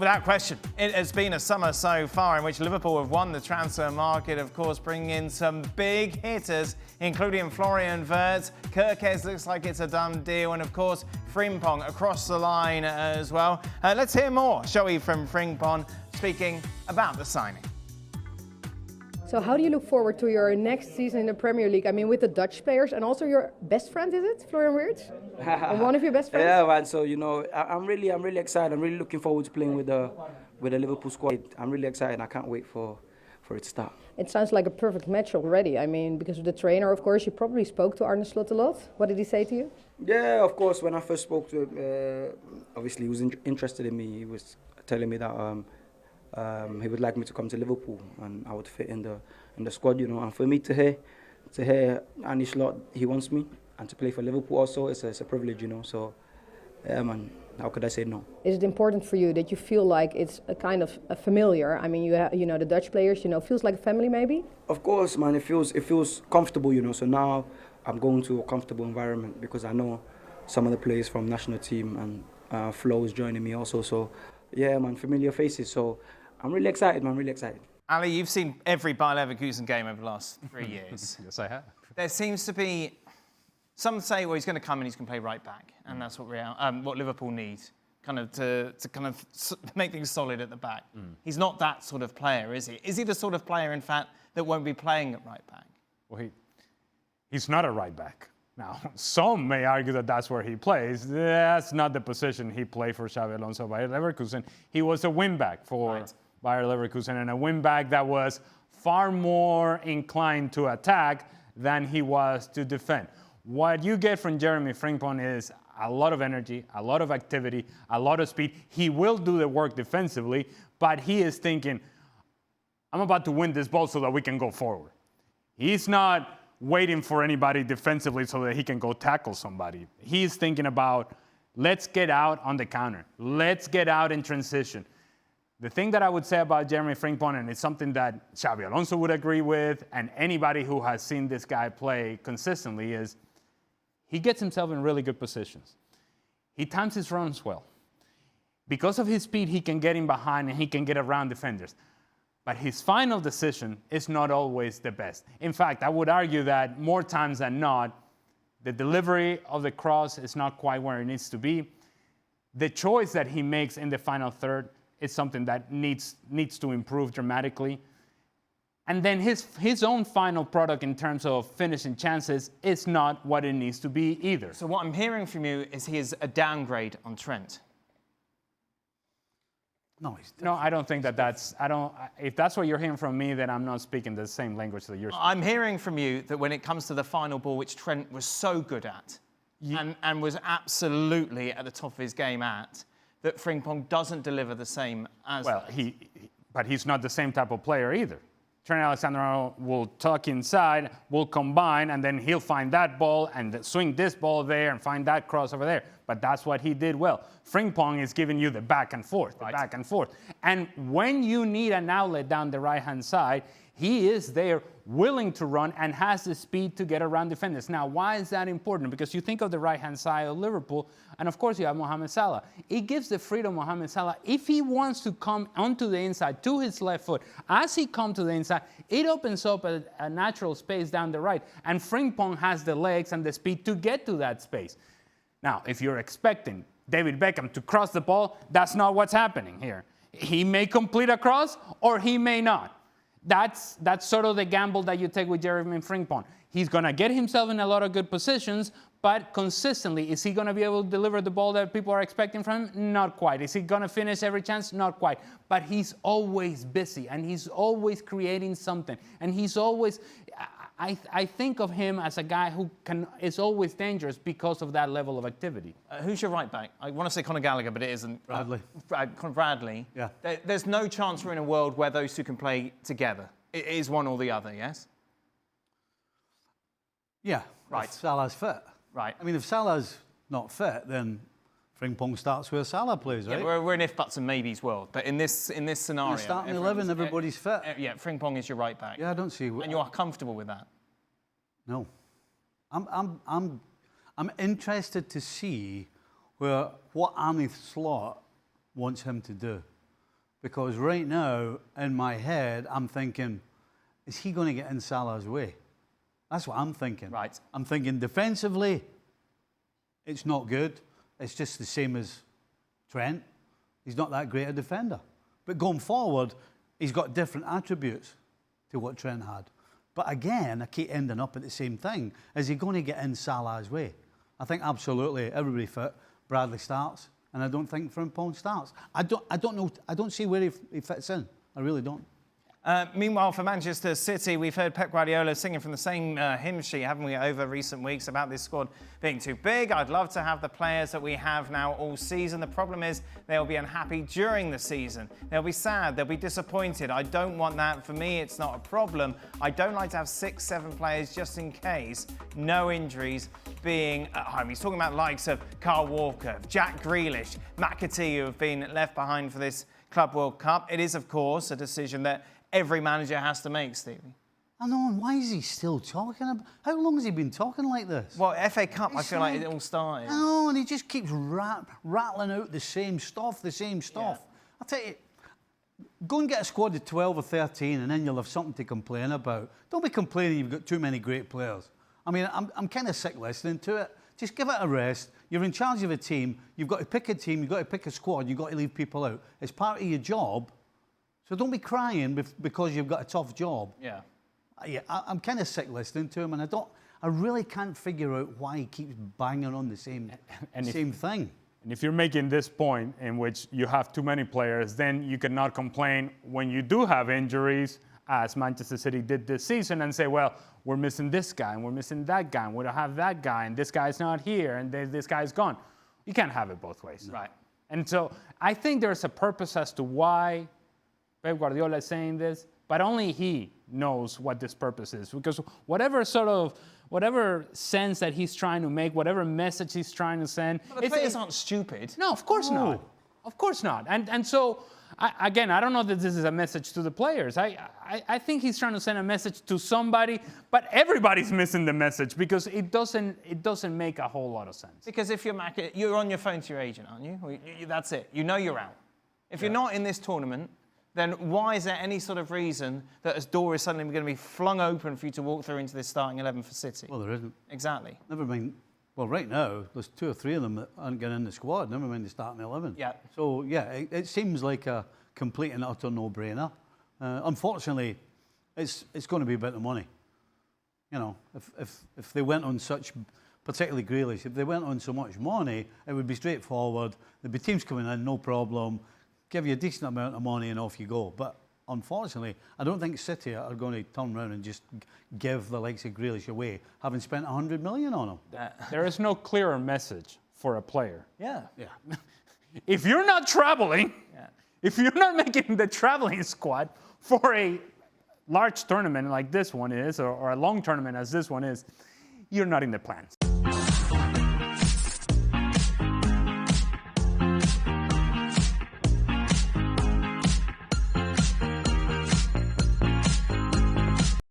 Without question, it has been a summer so far in which Liverpool have won the transfer market, of course, bringing in some big hitters, including Florian Wirtz. Kirkes looks like it's a done deal, and of course, Frimpong across the line as well. Let's hear more, shall we, from Frimpong speaking about the signing. So how do you look forward to your next season in the Premier League? I mean, with the Dutch players and also your best friend, is it, Florian Wirtz? One of your best friends? Yeah, man. So I'm really excited. I'm really looking forward to playing with the Liverpool squad. I'm really excited. I can't wait for it to start. It sounds like a perfect match already. I mean, because of the trainer, of course, you probably spoke to Arne Slot a lot. What did he say to you? Yeah, of course. When I first spoke to him, obviously he was interested in me. He was telling me that. He would like me to come to Liverpool and I would fit in the squad, you know. And for me to hear Arne Slot, he wants me, and to play for Liverpool also, it's a privilege, you know. So, yeah, man, how could I say no? Is it important for you that you feel like it's a kind of a familiar? I mean, you know the Dutch players, you know, feels like a family maybe. Of course, man. It feels comfortable, you know. So now I'm going to a comfortable environment because I know some of the players from national team, and Flo is joining me also. So, yeah, man, familiar faces. So. I'm really excited, man, really excited. Ali, you've seen every Bayer Leverkusen game over the last 3 years. Yes, I have. There seems to be, some say, well, he's going to come and he's going to play right back, and that's what Liverpool need, to make things solid at the back. He's not that sort of player, is he? Is he the sort of player, in fact, that won't be playing at right back? Well, he's not a right back. Now, some may argue that that's where he plays. That's not the position he played for Xabi Alonso Bayer Leverkusen. He was a wing-back for Bayer Leverkusen, and a wing-back that was far more inclined to attack than he was to defend. What you get from Jeremie Frimpong is a lot of energy, a lot of activity, a lot of speed. He will do the work defensively, but he is thinking, I'm about to win this ball so that we can go forward. He's not waiting for anybody defensively so that he can go tackle somebody. He's thinking about, let's get out on the counter. Let's get out in transition. The thing that I would say about Jeremie Frimpong, and it's something that Xabi Alonso would agree with, and anybody who has seen this guy play consistently, is he gets himself in really good positions. He times his runs well. Because of his speed, he can get in behind and he can get around defenders. But his final decision is not always the best. In fact, I would argue that more times than not, the delivery of the cross is not quite where it needs to be. The choice that he makes in the final third is something that needs to improve dramatically. And then his own final product in terms of finishing chances is not what it needs to be either. So what I'm hearing from you is he is a downgrade on Trent. No, I don't think that's. If that's what you're hearing from me, then I'm not speaking the same language that you're speaking. I'm hearing from you that when it comes to the final ball, which Trent was so good at, and was absolutely at the top of his game at, that Frimpong doesn't deliver the same as. Well, but he's not the same type of player either. Trent Alexander-Arnold will tuck inside, will combine, and then he'll find that ball and swing this ball there and find that cross over there. But that's what he did well. Frimpong is giving you the back and forth, back and forth. And when you need an outlet down the right-hand side, he is there willing to run and has the speed to get around defenders. Now, why is that important? Because you think of the right-hand side of Liverpool, and of course you have Mohamed Salah. It gives the freedom to Mohamed Salah. If he wants to come onto the inside to his left foot, as he comes to the inside, it opens up a natural space down the right. And Frimpong has the legs and the speed to get to that space. Now, if you're expecting David Beckham to cross the ball, that's not what's happening here. He may complete a cross or he may not. That's sort of the gamble that you take with Jeremie Frimpong. He's going to get himself in a lot of good positions, but consistently, is he going to be able to deliver the ball that people are expecting from him? Not quite. Is he going to finish every chance? Not quite. But he's always busy, and he's always creating something. And he's always... I think of him as a guy who is always dangerous because of that level of activity. Who's your right back? I want to say Conor Gallagher, but it isn't. Bradley. Conor Bradley. Yeah. There's no chance we're in a world where those two can play together. It is one or the other, yes? Yeah. Right. If Salah's fit. Right. I mean, if Salah's not fit, then Frimpong starts where Salah plays, right? Yeah, we're an if, buts and maybes world. But in this scenario... You're starting 11, everybody's fit. Yeah, Frimpong is your right back. Yeah, I don't see... And you're comfortable with that? No. I'm interested to see what Arne Slot wants him to do. Because right now, in my head, I'm thinking, is he going to get in Salah's way? That's what I'm thinking. Right. I'm thinking defensively, it's not good. It's just the same as Trent. He's not that great a defender. But going forward, he's got different attributes to what Trent had. But again, I keep ending up at the same thing. Is he going to get in Salah's way? I think absolutely everybody fit. Bradley starts, and I don't think Frimpong starts. I don't know. I don't see where he fits in. I really don't. Meanwhile, for Manchester City, we've heard Pep Guardiola singing from the same hymn sheet, haven't we, over recent weeks about this squad being too big. I'd love to have the players that we have now all season. The problem is they'll be unhappy during the season. They'll be sad. They'll be disappointed. I don't want that. For me, it's not a problem. I don't like to have 6, 7 players just in case. No injuries being at home. He's talking about the likes of Kyle Walker, Jack Grealish, McAtee, who have been left behind for this Club World Cup. It is, of course, a decision that every manager has to make, Stevie. I know, and why is he still talking about? How long has he been talking like this? Well, FA Cup, I feel like it all started. I know, and he just keeps rattling out the same stuff. Yeah. I'll tell you, go and get a squad of 12 or 13 and then you'll have something to complain about. Don't be complaining you've got too many great players. I mean, I'm kind of sick listening to it. Just give it a rest. You're in charge of a team. You've got to pick a team. You've got to pick a squad. You've got to leave people out. It's part of your job. So don't be crying because you've got a tough job. Yeah. I'm kind of sick listening to him, and I really can't figure out why he keeps banging on the same thing. And if you're making this point in which you have too many players, then you cannot complain when you do have injuries, as Manchester City did this season, and say, well, we're missing this guy, and we're missing that guy, and we don't have that guy, and this guy's not here, and this guy's gone. You can't have it both ways. Right. And so I think there's a purpose as to why Pep Guardiola is saying this, but only he knows what this purpose is. Because whatever sense that he's trying to make, whatever message he's trying to send... But the players aren't stupid. No, of course not. Of course not. And so, I don't know that this is a message to the players. I think he's trying to send a message to somebody, but everybody's missing the message because it doesn't make a whole lot of sense. Because if you're on your phone to your agent, aren't you? That's it. You know you're out. If you're not in this tournament, then why is there any sort of reason that a door is suddenly going to be flung open for you to walk through into this starting 11 for City? Well, there isn't. Exactly. Never mind. Well, right now, there's 2 or 3 of them that aren't getting in the squad. Never mind the starting 11. Yeah. So, yeah, it seems like a complete and utter no-brainer. Unfortunately, it's going to be about the money. You know, if they went on such, particularly Grealish, if they went on so much money, it would be straightforward. There'd be teams coming in, no problem. Give you a decent amount of money and off you go. But unfortunately, I don't think City are going to turn around and just give the likes of Grealish away, having spent 100 million on him. There is no clearer message for a player. Yeah. If you're not traveling, if you're not making the traveling squad for a large tournament like this one is, or a long tournament as this one is, you're not in the plans.